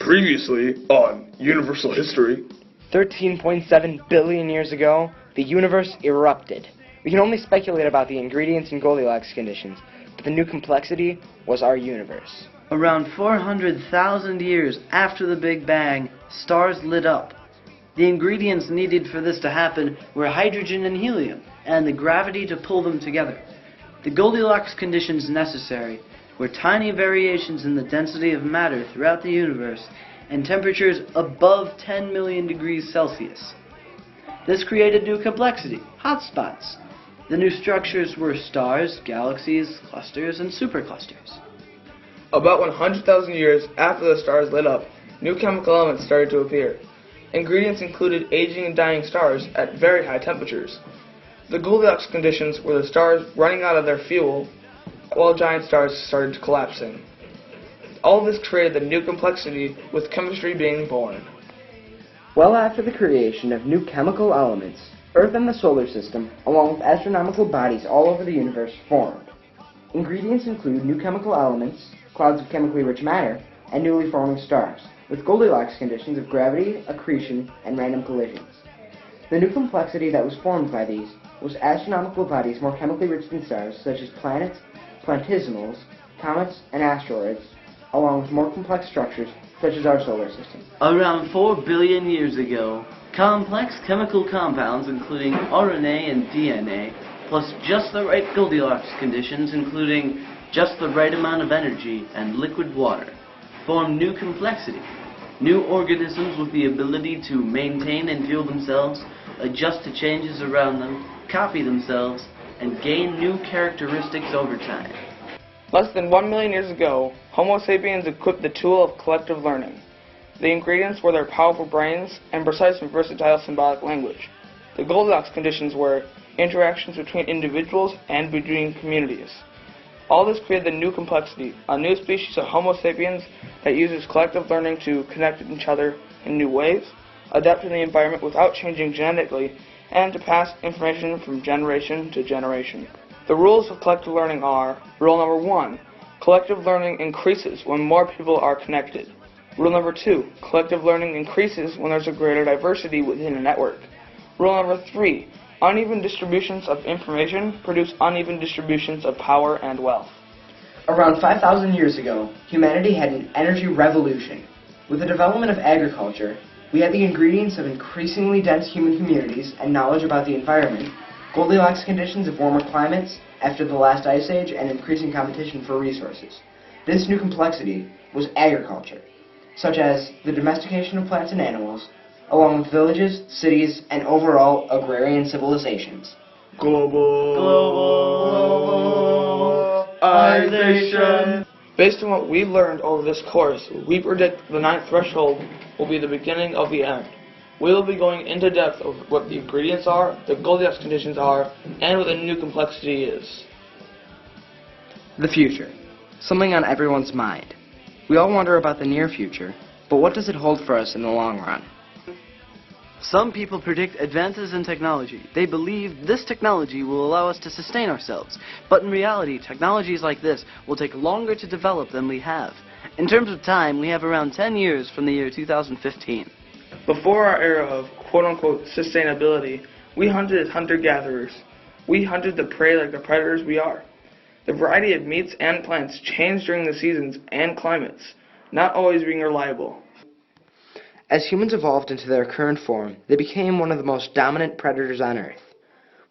Previously on Universal History. 13.7 billion years ago, the universe erupted. We can only speculate about the ingredients and Goldilocks conditions, but the new complexity was our universe. Around 400,000 years after the Big Bang, stars lit up. The ingredients needed for this to happen were hydrogen and helium, and the gravity to pull them together. The Goldilocks conditions necessary were tiny variations in the density of matter throughout the universe and temperatures above 10 million degrees Celsius. This created new complexity, hotspots. The new structures were stars, galaxies, clusters, and superclusters. About 100,000 years after the stars lit up, new chemical elements started to appear. Ingredients included aging and dying stars at very high temperatures. The Goldilocks conditions were the stars running out of their fuel while giant stars started collapsing. All this created the new complexity, with chemistry being born. Well after the creation of new chemical elements, Earth and the solar system, along with astronomical bodies all over the universe, formed. Ingredients include new chemical elements, clouds of chemically rich matter, and newly forming stars, with Goldilocks conditions of gravity, accretion, and random collisions. The new complexity that was formed by these was astronomical bodies more chemically rich than stars, such as planets, planetesimals, comets, and asteroids, along with more complex structures, such as our solar system. Around 4 billion years ago, complex chemical compounds, including RNA and DNA, plus just the right Goldilocks conditions, including just the right amount of energy and liquid water, form new complexity. New organisms with the ability to maintain and fuel themselves, adjust to changes around them, copy themselves, and gain new characteristics over time. Less than 1 million years ago, Homo sapiens equipped the tool of collective learning. The ingredients were their powerful brains and precise and versatile symbolic language. The Goldilocks conditions were interactions between individuals and between communities. All this created the new complexity, a new species of Homo sapiens that uses collective learning to connect with each other in new ways, adapt to the environment without changing genetically, and to pass information from generation to generation. The rules of collective learning are: rule number 1, collective learning increases when more people are connected. Rule number 2, collective learning increases when there's a greater diversity within a network. Rule number 3, uneven distributions of information produce uneven distributions of power and wealth. Around 5,000 years ago, humanity had an energy revolution. With the development of agriculture, we had the ingredients of increasingly dense human communities and knowledge about the environment, Goldilocks conditions of warmer climates after the last ice age, and increasing competition for resources. This new complexity was agriculture, such as the domestication of plants and animals, along with villages, cities, and overall agrarian civilizations. Globalization. Based on what we've learned over this course, we predict the 9th threshold will be the beginning of the end. We will be going into depth of what the ingredients are, the Goldilocks conditions are, and what the new complexity is. The future. Something on everyone's mind. We all wonder about the near future, but what does it hold for us in the long run? Some people predict advances in technology. They believe this technology will allow us to sustain ourselves. But in reality, technologies like this will take longer to develop than we have. In terms of time, we have around 10 years from the year 2015. Before our era of quote-unquote sustainability, we hunted as hunter-gatherers. We hunted the prey like the predators we are. The variety of meats and plants changed during the seasons and climates, not always being reliable. As humans evolved into their current form, they became one of the most dominant predators on Earth.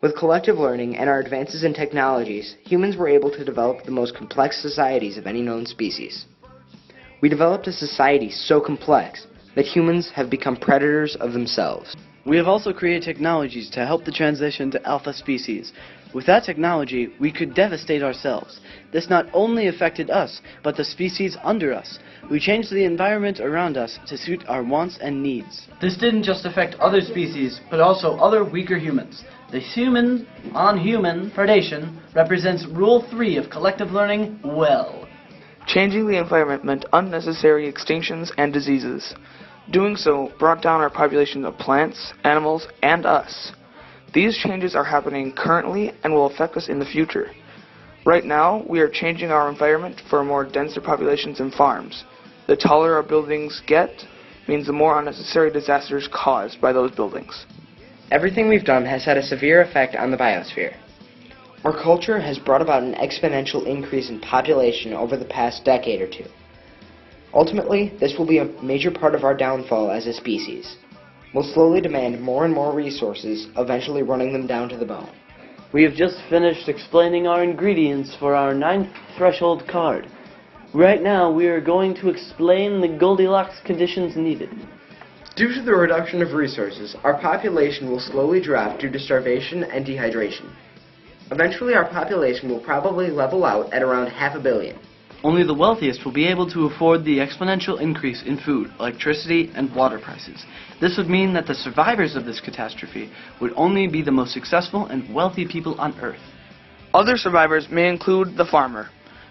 With collective learning and our advances in technologies, humans were able to develop the most complex societies of any known species. We developed a society so complex that humans have become predators of themselves. We have also created technologies to help the transition to alpha species. With that technology, we could devastate ourselves. This not only affected us, but the species under us. We changed the environment around us to suit our wants and needs. This didn't just affect other species, but also other weaker humans. The human-on-human predation represents Rule 3 of collective learning well. Changing the environment meant unnecessary extinctions and diseases. Doing so brought down our population of plants, animals, and us. These changes are happening currently and will affect us in the future. Right now, we are changing our environment for more denser populations and farms. The taller our buildings get means the more unnecessary disasters caused by those buildings. Everything we've done has had a severe effect on the biosphere. Our culture has brought about an exponential increase in population over the past decade or two. Ultimately, this will be a major part of our downfall as a species. We'll slowly demand more and more resources, eventually running them down to the bone. We have just finished explaining our ingredients for our 9th threshold card. Right now, we are going to explain the Goldilocks conditions needed. Due to the reduction of resources, our population will slowly drop due to starvation and dehydration. Eventually, our population will probably level out at around 500 million. Only the wealthiest will be able to afford the exponential increase in food, electricity, and water prices. This would mean that the survivors of this catastrophe would only be the most successful and wealthy people on Earth. Other survivors may include the farmer.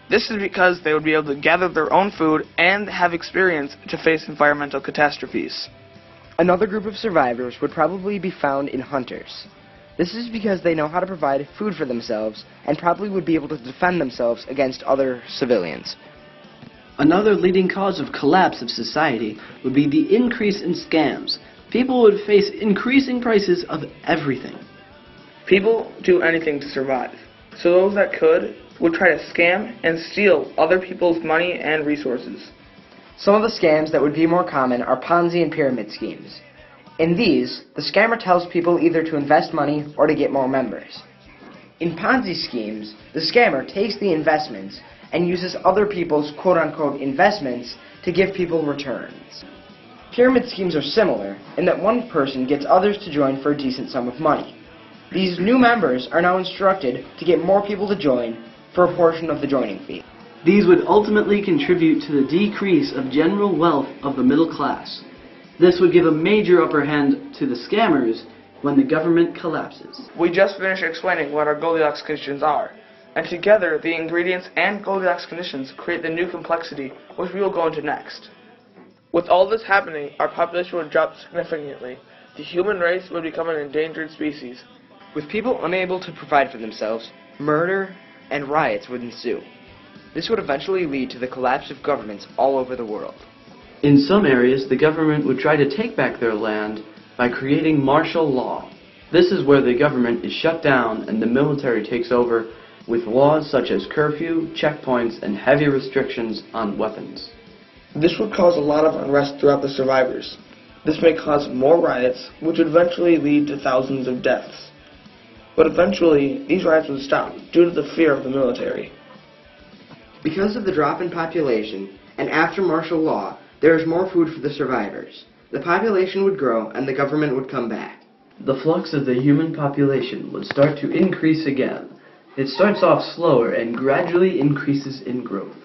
This is because they would be able to gather their own food and have experience to face environmental catastrophes. Another group of survivors would probably be found in hunters. This is because they know how to provide food for themselves and probably would be able to defend themselves against other civilians. Another leading cause of collapse of society would be the increase in scams. People would face increasing prices of everything. People do anything to survive, so those that could would try to scam and steal other people's money and resources. Some of the scams that would be more common are Ponzi and pyramid schemes. In these, the scammer tells people either to invest money or to get more members. In Ponzi schemes, the scammer takes the investments and uses other people's quote-unquote investments to give people returns. Pyramid schemes are similar in that one person gets others to join for a decent sum of money. These new members are now instructed to get more people to join for a portion of the joining fee. These would ultimately contribute to the decrease of general wealth of the middle class. This would give a major upper hand to the scammers when the government collapses. We just finished explaining what our Goldilocks conditions are, and together the ingredients and Goldilocks conditions create the new complexity which we will go into next. With all this happening, our population would drop significantly. The human race would become an endangered species. With people unable to provide for themselves, murder and riots would ensue. This would eventually lead to the collapse of governments all over the world. In some areas, the government would try to take back their land by creating martial law. This is where the government is shut down and the military takes over with laws such as curfew, checkpoints, and heavy restrictions on weapons. This would cause a lot of unrest throughout the survivors. This may cause more riots, which would eventually lead to thousands of deaths. But eventually, these riots would stop due to the fear of the military. Because of the drop in population, and after martial law, there is more food for the survivors. The population would grow and the government would come back. The flux of the human population would start to increase again. It starts off slower and gradually increases in growth.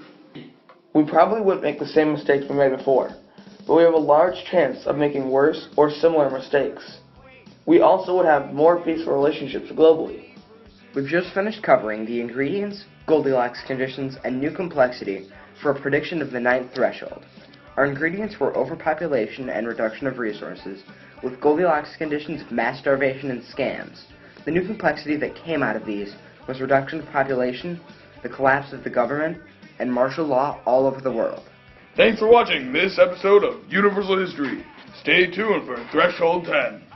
We probably wouldn't make the same mistakes we made before, but we have a large chance of making worse or similar mistakes. We also would have more peaceful relationships globally. We've just finished covering the ingredients, Goldilocks conditions, and new complexity for a prediction of the 9th threshold. Our ingredients were overpopulation and reduction of resources, with Goldilocks conditions of mass starvation and scams. The new complexity that came out of these was reduction of population, the collapse of the government, and martial law all over the world. Thanks for watching this episode of Universal History. Stay tuned for Threshold 10.